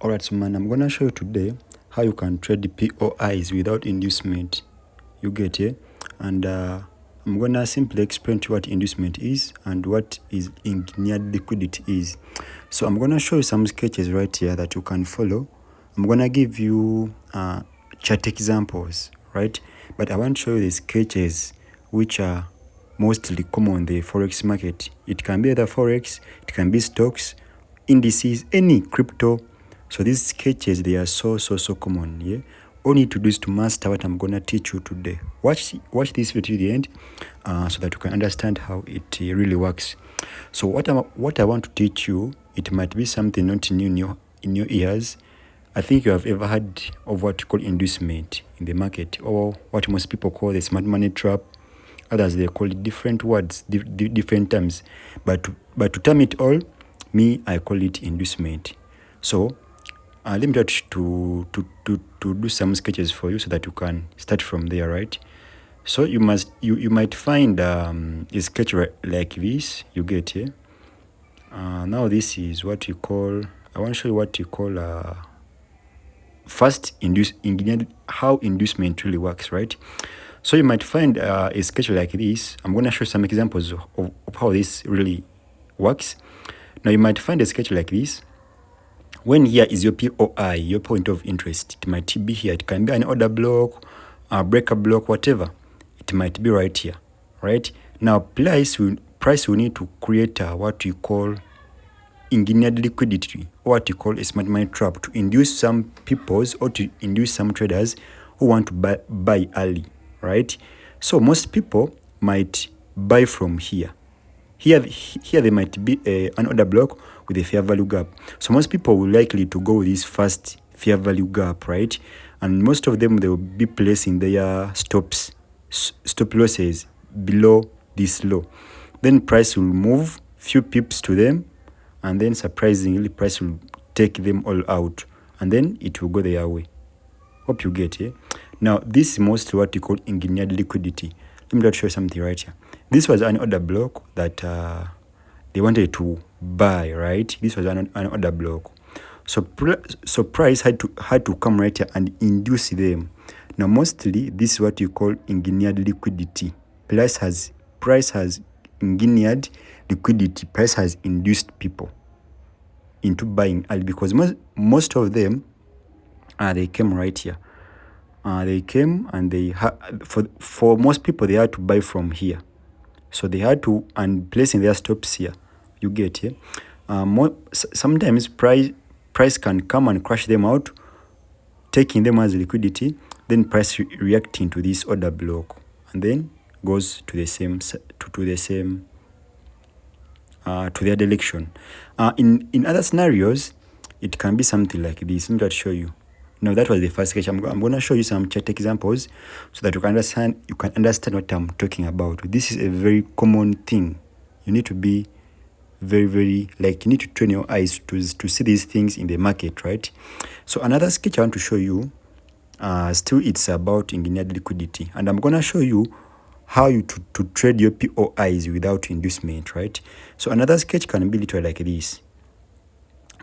Alright, so man, I'm gonna show you today how you can trade the POIs without inducement. You get it? And I'm gonna simply explain to you what inducement is and what is engineered liquidity is. So I'm gonna show you some sketches right here that you can follow. I'm gonna give you chart examples, right? But I want to show you the sketches which are mostly common in the forex market. It can be either forex, it can be stocks, indices, any crypto. So these sketches, they are so common. Yeah, all you need to do is to master what I'm gonna teach you today. Watch this video to the end, so that you can understand how it really works. So what I want to teach you, it might be something not new in your ears. I think you have ever heard of what you call inducement in the market, or what most people call the smart money trap. Others, they call it different words, different terms. But to term it all, me, I call it inducement. So let me try to do some sketches for you so that you can start from there, right? So you might find a sketch like this. You get here. Now this is what you call. I want to show you what you call first how inducement really works, right? So you might find a sketch like this. I'm going to show some examples of how this really works. Now you might find a sketch like this. When here is your POI, your point of interest, it might be here. It can be an order block, a breaker block, whatever. It might be right here, right? Now price will need to create what you call engineered liquidity, or what you call a smart money trap, to induce some peoples or to induce some traders who want to buy early, right? So most people might buy from here. Here there might be an order block with a fair value gap. So most people will likely to go with this first fair value gap, right? And most of them, they will be placing their stop losses below this low. Then price will move few pips to them, and then surprisingly price will take them all out, and then it will go their way. Hope you get it. Now this is mostly what you call engineered liquidity. Let me just show you something right here. This was an order block that they wanted to buy, right? This was an order block. So price had to come right here and induce them. Now mostly this is what you call engineered liquidity. Price has engineered liquidity. Price has induced people into buying early, because most of them they came right here. They came and they for most people, they had to buy from here. So they had to, and placing their stops here. You get here. Sometimes price can come and crash them out, taking them as liquidity. Then price reacting to this order block, and then goes to the same to their direction. In other scenarios, it can be something like this. Let me just show you. Now that was the first sketch. I'm going to show you some chart examples so that you can understand what I'm talking about. This is a very common thing. You need to be very you need to train your eyes to see these things in the market, right? So another sketch I want to show you, still it's about engineered liquidity, and I'm going to show you how you to trade your POIs without inducement, right? So another sketch can be literally like this.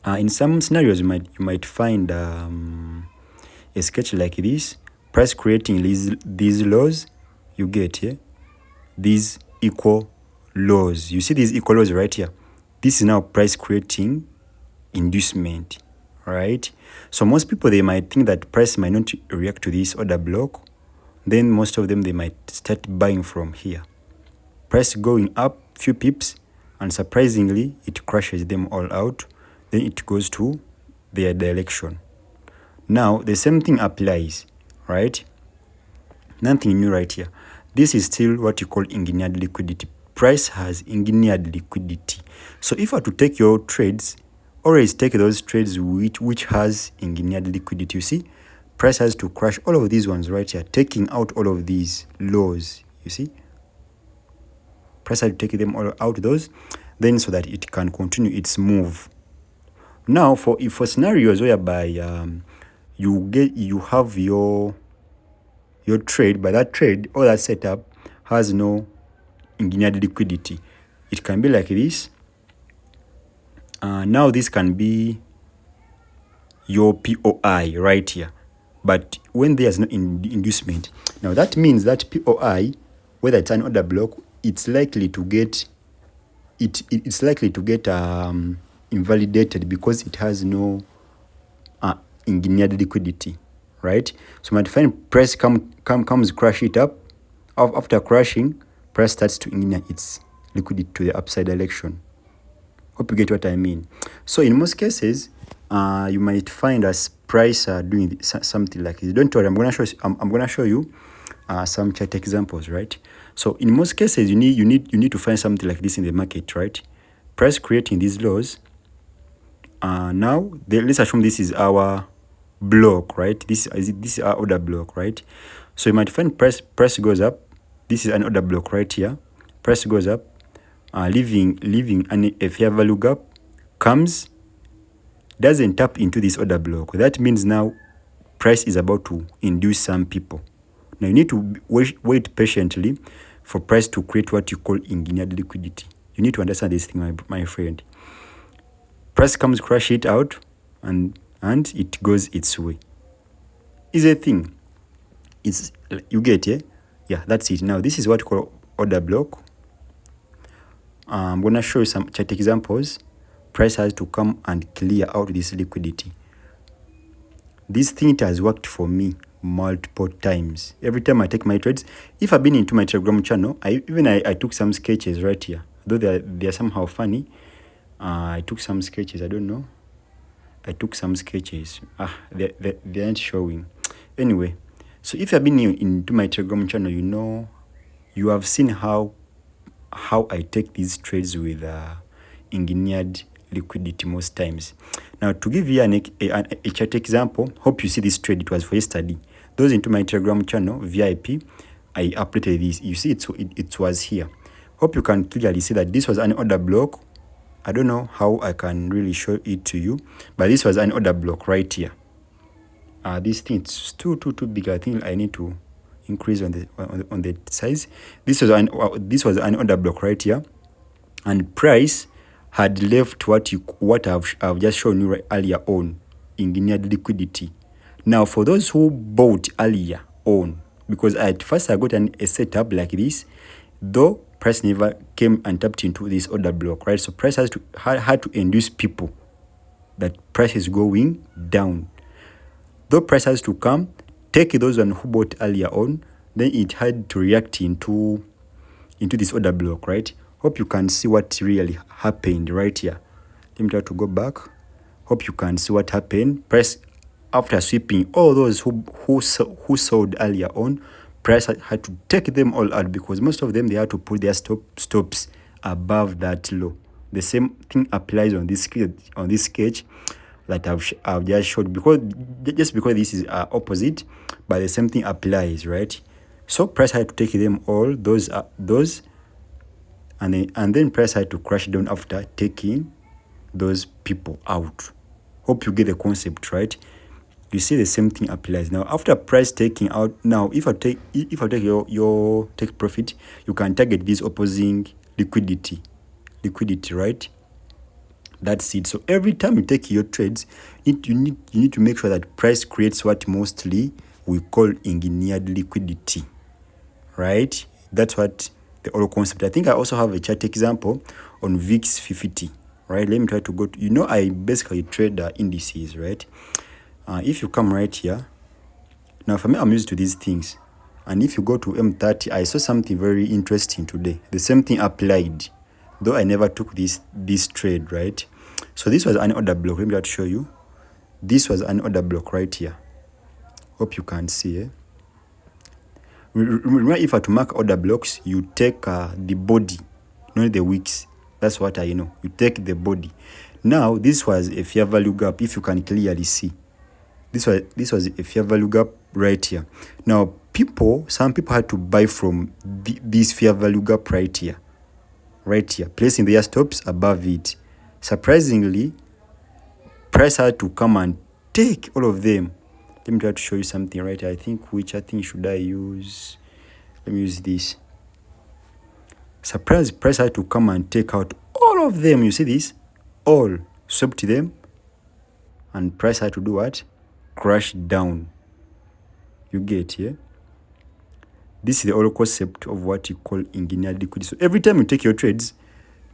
In some scenarios, you might find a sketch like this. Price creating these lows. You get here. These equal lows. You see these equal lows right here. This is now price creating inducement, right? So most people, they might think that price might not react to this order block. Then most of them, they might start buying from here. Price going up few pips, and surprisingly, it crashes them all out. Then it goes to their direction. Now the same thing applies, right? Nothing new right here. This is still what you call engineered liquidity. Price has engineered liquidity. So if I were to take your trades, always take those trades which has engineered liquidity. You see, price has to crash all of these ones right here, taking out all of these lows. You see, price has to take them all out those, then so that it can continue its move. Now for scenarios whereby you have your trade, but that trade or that setup has no engineered liquidity, it can be like this. Now this can be your POI right here. But when there's no inducement, now that means that POI, whether it's an order block, it's likely to get invalidated because it has no engineered liquidity, right? So might find price comes crash it up. After crashing, price starts to engineer its liquidity to the upside direction. Hope you get what I mean. So in most cases, you might find as price doing something like this. Don't worry, I'm gonna show you some chart examples, right? So in most cases, you need to find something like this in the market, right? Price creating these lows. Now let's assume this is our block, right? This is our order block, right? So you might find price goes up. This is an order block right here. Price goes up, leaving a fair value gap, comes, doesn't tap into this order block. That means now price is about to induce some people. Now you need to wait patiently for price to create what you call engineered liquidity. You need to understand this thing, my friend. Price comes, crash it out, and it goes its way. Is a thing. It's, you get it? Yeah, that's it. Now this is what we call order block. I'm gonna show you some chart examples. Price has to come and clear out this liquidity. This thing has worked for me multiple times. Every time I take my trades, if I've been into my Telegram channel, I took some sketches right here. Though they're somehow funny. I took some sketches. I don't know. I took some sketches. They aren't showing. Anyway, so if you've been into my Telegram channel, you know, you have seen how I take these trades with engineered liquidity most times. Now, to give you a chart example, hope you see this trade. It was for yesterday. Those into my Telegram channel, VIP, I updated this. You see, it was here. Hope you can clearly see that this was an order block. I don't know how I can really show it to you, but this was an order block right here. This thing is too big. I think I need to increase on the size. This was an order block right here, and price had left what I've just shown you earlier on, engineered liquidity. Now for those who bought earlier on, because at first I got a setup like this, though price never came and tapped into this order block, right? So price had to induce people that price is going down. Though price has to come, take those one who bought earlier on, then it had to react into this order block, right? Hope you can see what really happened right here. Let me try to go back. Hope you can see what happened. Price, after sweeping all those who sold earlier on, price had to take them all out, because most of them, they had to put their stops above that low. The same thing applies on this sketch that I've just showed, because this is opposite, but the same thing applies, right? So price had to take them all, those, and then price had to crash down after taking those people out. Hope you get the concept, right? You see the same thing applies. Now after price taking out, now if I take your take profit, you can target this opposing liquidity, right? That's it. So every time you take your trades, you need to make sure that price creates what mostly we call engineered liquidity, right? That's what the whole concept. I think I also have a chart example on VIX 50, right? Let me try to go to, I basically trade indices, right? If you come right here, now for me, I'm used to these things. And if you go to M30, I saw something very interesting today. The same thing applied, though I never took this trade, right? So this was an order block. Let me just show you. This was an order block right here. Hope you can see it. Remember, if I to mark order blocks, you take the body, not the wicks. That's what I know. You take the body. Now, this was a fair value gap, if you can clearly see. This was a fair value gap right here. Now, some people had to buy from this fair value gap right here, placing their stops above it. Surprisingly, price had to come and take all of them. Let me try to show you something right here. Which should I use? Let me use this. Surprise, price had to come and take out all of them. You see this? All swept them and price had to do what? Crash down. You get here? This is the whole concept of what you call engineered liquidity. So every time you take your trades,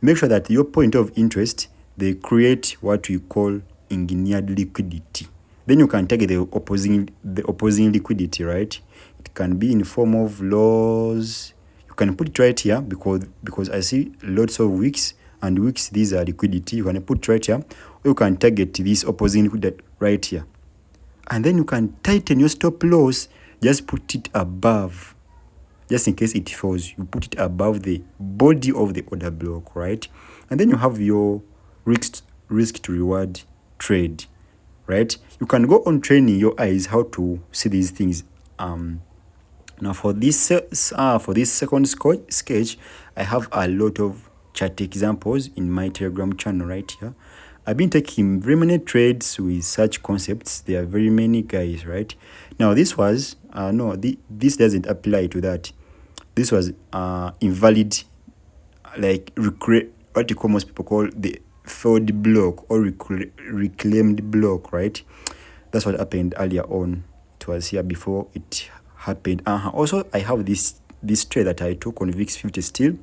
make sure that your point of interest, they create what we call engineered liquidity. Then you can take the opposing liquidity, right? It can be in form of lows. You can put it right here because I see lots of wicks, and wicks, these are liquidity. You can put it right here, or you can target this opposing liquidity right here. And then you can tighten your stop loss. Just put it above. Just in case it falls, you put it above the body of the order block, right? And then you have your risk to reward trade, right? You can go on training your eyes how to see these things. Now for this second sketch, I have a lot of chart examples in my Telegram channel right here. I've been taking very many trades with such concepts. There are very many, guys, right? Now this was this doesn't apply to that. This was invalid, like what you call, most people call the failed block or reclaimed block, right? That's what happened earlier on. It was here before it happened. Also, I have this trade that I took on VIX 50 still.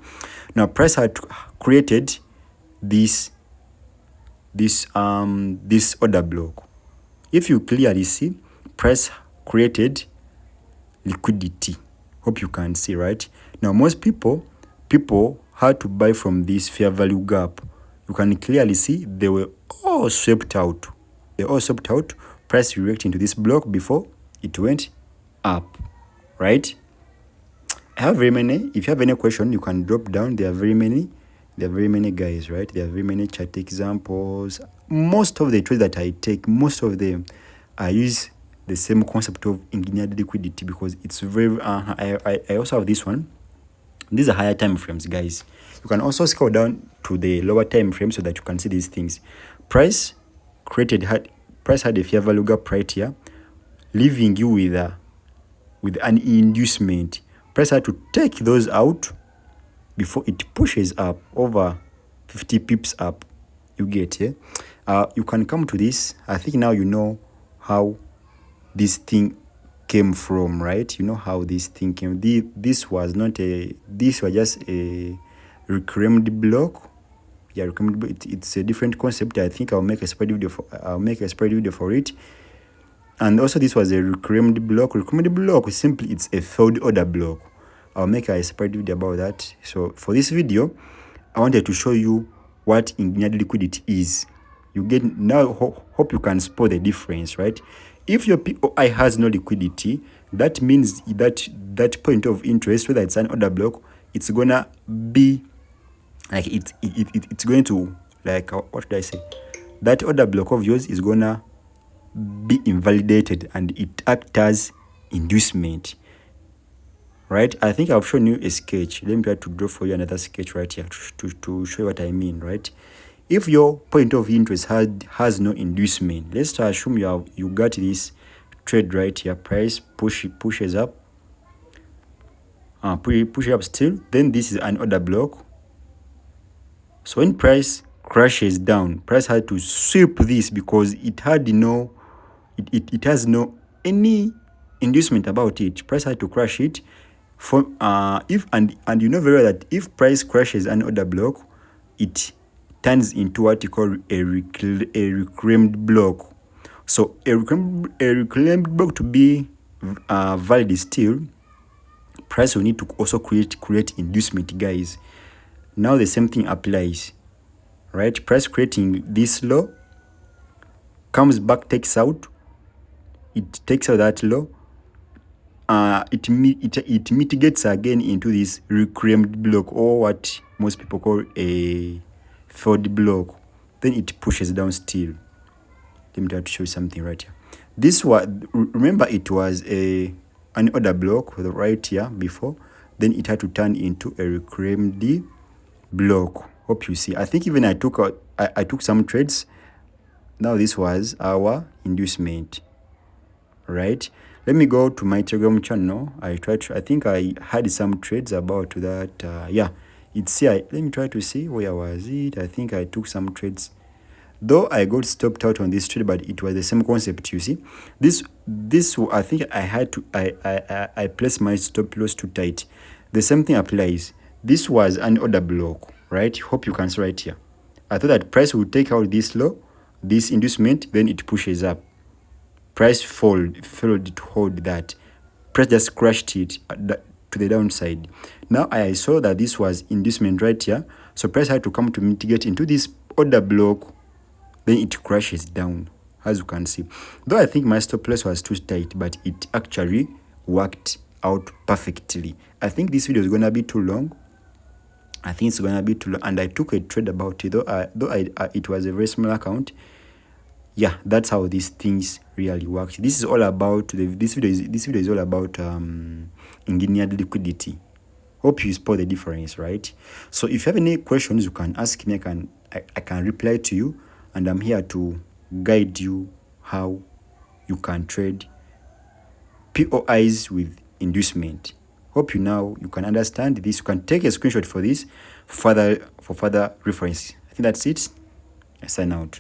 Now price had created this order block. If you clearly see, price created liquidity. Hope you can see, right? Now most people had to buy from this fair value gap. You can clearly see they were all swept out. Price reacting to this block before it went up, right? I have very many. If you have any question, you can drop down. There are very many, guys, right? There are very many chart examples. Most of the trades that I take, most of them, I use the same concept of engineered liquidity because it's very I also have this one. These are higher time frames, guys. You can also scroll down to the lower time frame so that you can see these things. Price had a fair value gap right here, leaving you with an inducement. Price had to take those out before it pushes up over 50 pips up. You get here. You can come to this. I think now you know how this thing came from, right? You know how this thing came. This was just a reclaimed block. Yeah, it's a different concept. I think I'll make a separate video for it. And also this was a reclaimed block. Reclaimed block simply it's a failed order block. I'll make a separate video about that. So for this video, I wanted to show you what engineered liquidity is. You get now. Hope you can spot the difference, right? If your POI has no liquidity, that means that point of interest, whether it's an order block, it's gonna be like it's going to, like, what should I say? That order block of yours is gonna be invalidated and it acts as inducement, right? I think I've shown you a sketch. Let me try to draw for you another sketch right here to show you what I mean, right? If your point of interest has no inducement, let's assume you got this trade right here. Price pushes up, push up still. Then this is an order block. So when price crashes down, price had to sweep this because it has no any inducement about it. Price had to crash it. For if you know very well that if price crashes an order block, it turns into what you call a reclaimed block. So a reclaimed block to be valid still, price will need to also create inducement, guys. Now the same thing applies, right? Price creating this low, comes back, takes out that low. It mitigates again into this reclaimed block, or what most people call a failed block. Then it pushes down still. Let me try to show you something right here. This one, remember, it was an order block right here before. Then it had to turn into a reclaimed block. Hope you see. I think even I took some trades. Now this was our inducement, right? Let me go to my Telegram channel. I think I had some trades about that. Yeah, it's here. Let me try to see where was it. I think I took some trades. Though I got stopped out on this trade, but it was the same concept. You see, this I think I had to I placed my stop loss too tight. The same thing applies. This was an order block, right? Hope you can see right here. I thought that price would take out this low, this inducement, then it pushes up. Price failed to hold that. Price just crashed it to the downside. Now I saw that this was inducement right here, so price had to come to mitigate into this order block, then it crashes down, as you can see. Though I think my stop loss was too tight, but it actually worked out perfectly. I think this video is gonna be too long. I think it's gonna be too long, and I took a trade about it. Though it was a very small account. Yeah, that's how these things really work. This is all about this video is all about engineered liquidity. Hope you spot the difference, right? So if you have any questions, you can ask me. I can reply to you, and I'm here to guide you how you can trade POIs with inducement. Hope you can understand this. You can take a screenshot for this for further reference. I think that's it. I sign out.